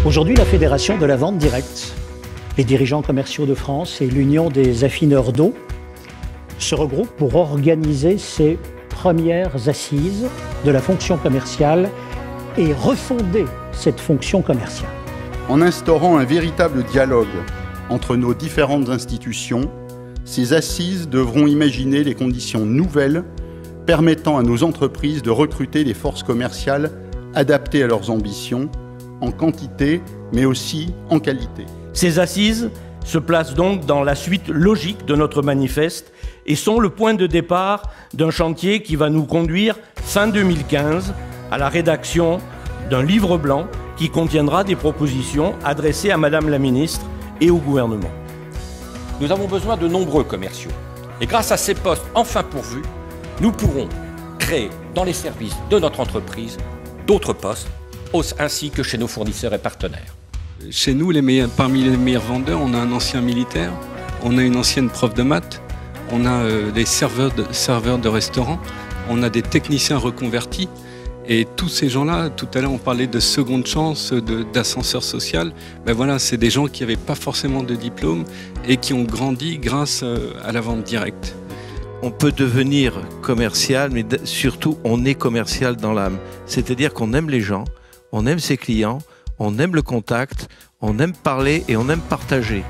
Aujourd'hui, la Fédération de la vente directe, les dirigeants commerciaux de France et l'Union des affineurs d'eau se regroupent pour organiser ces premières assises de la fonction commerciale et refonder cette fonction commerciale. En instaurant un véritable dialogue entre nos différentes institutions, ces assises devront imaginer les conditions nouvelles permettant à nos entreprises de recruter des forces commerciales adaptées à leurs ambitions, en quantité, mais aussi en qualité. Ces assises se placent donc dans la suite logique de notre manifeste et sont le point de départ d'un chantier qui va nous conduire, fin 2015, à la rédaction d'un livre blanc qui contiendra des propositions adressées à Madame la Ministre et au gouvernement. Nous avons besoin de nombreux commerciaux. Et grâce à ces postes enfin pourvus, nous pourrons créer dans les services de notre entreprise d'autres postes, ainsi que chez nos fournisseurs et partenaires. Chez nous, parmi les meilleurs vendeurs, on a un ancien militaire, on a une ancienne prof de maths, on a des serveurs de restaurants, on a des techniciens reconvertis. Et tous ces gens-là, tout à l'heure on parlait de seconde chance, d'ascenseur social, ben voilà, c'est des gens qui n'avaient pas forcément de diplôme et qui ont grandi grâce à la vente directe. On peut devenir commercial, mais surtout on est commercial dans l'âme. C'est-à-dire qu'on aime les gens, on aime ses clients, on aime le contact, on aime parler et on aime partager.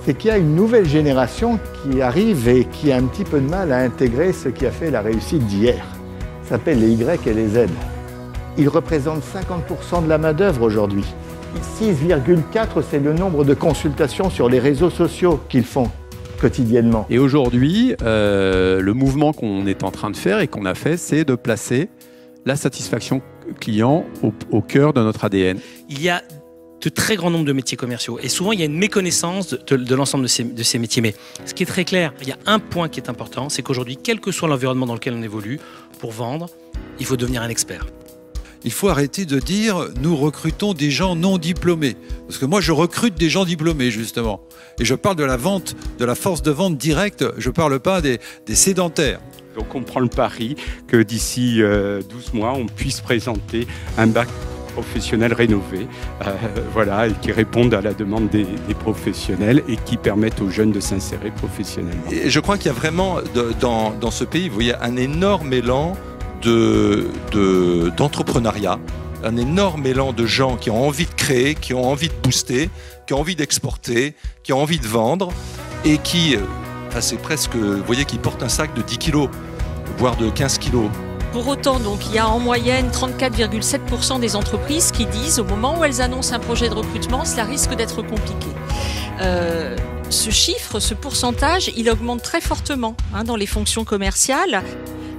C'est qu'il y a une nouvelle génération qui arrive et qui a un petit peu de mal à intégrer ce qui a fait la réussite d'hier. Ça s'appelle les Y et les Z. Ils représentent 50% de la main-d'œuvre aujourd'hui. 6,4, c'est le nombre de consultations sur les réseaux sociaux qu'ils font quotidiennement. Et aujourd'hui, le mouvement qu'on est en train de faire et qu'on a fait, c'est de placer la satisfaction client au cœur de notre ADN. Il y a de très grands nombres de métiers commerciaux et souvent il y a une méconnaissance de l'ensemble de ces métiers. Mais ce qui est très clair, il y a un point qui est important, c'est qu'aujourd'hui, quel que soit l'environnement dans lequel on évolue, pour vendre, il faut devenir un expert. Il faut arrêter de dire « nous recrutons des gens non diplômés ». Parce que moi, je recrute des gens diplômés, justement. Et je parle de la vente, de la force de vente directe, je ne parle pas des sédentaires. Donc on prend le pari que d'ici 12 mois, on puisse présenter un bac professionnel rénové, voilà, et qui répondent à la demande des professionnels et qui permettent aux jeunes de s'insérer professionnellement. Et je crois qu'il y a vraiment, dans ce pays, vous voyez, un énorme élan d'entrepreneuriat, un énorme élan de gens qui ont envie de créer, qui ont envie de booster, qui ont envie d'exporter, qui ont envie de vendre et qui, c'est presque, vous voyez, qui portent un sac de 10 kilos, voire de 15 kilos. Pour autant, donc, il y a en moyenne 34,7% des entreprises qui disent, au moment où elles annoncent un projet de recrutement, cela risque d'être compliqué. Ce chiffre, ce pourcentage, il augmente très fortement dans les fonctions commerciales.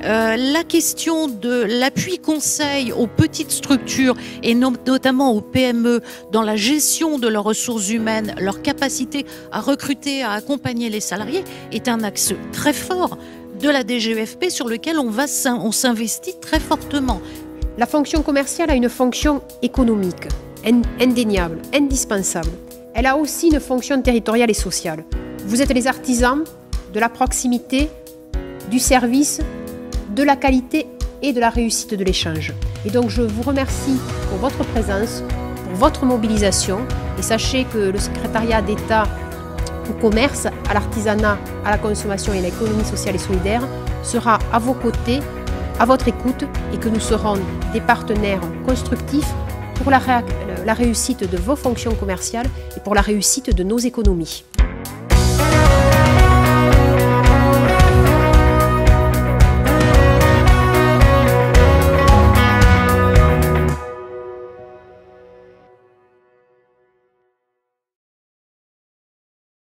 La question de l'appui conseil aux petites structures et notamment aux PME dans la gestion de leurs ressources humaines, leur capacité à recruter, à accompagner les salariés est un axe très fort de la DGEFP sur lequel on s'investit très fortement. La fonction commerciale a une fonction économique, indéniable, indispensable. Elle a aussi une fonction territoriale et sociale. Vous êtes les artisans de la proximité, du service, de la qualité et de la réussite de l'échange. Et donc je vous remercie pour votre présence, pour votre mobilisation et sachez que le secrétariat d'État au commerce, à l'artisanat, à la consommation et à l'économie sociale et solidaire sera à vos côtés, à votre écoute et que nous serons des partenaires constructifs pour la réussite de vos fonctions commerciales et pour la réussite de nos économies.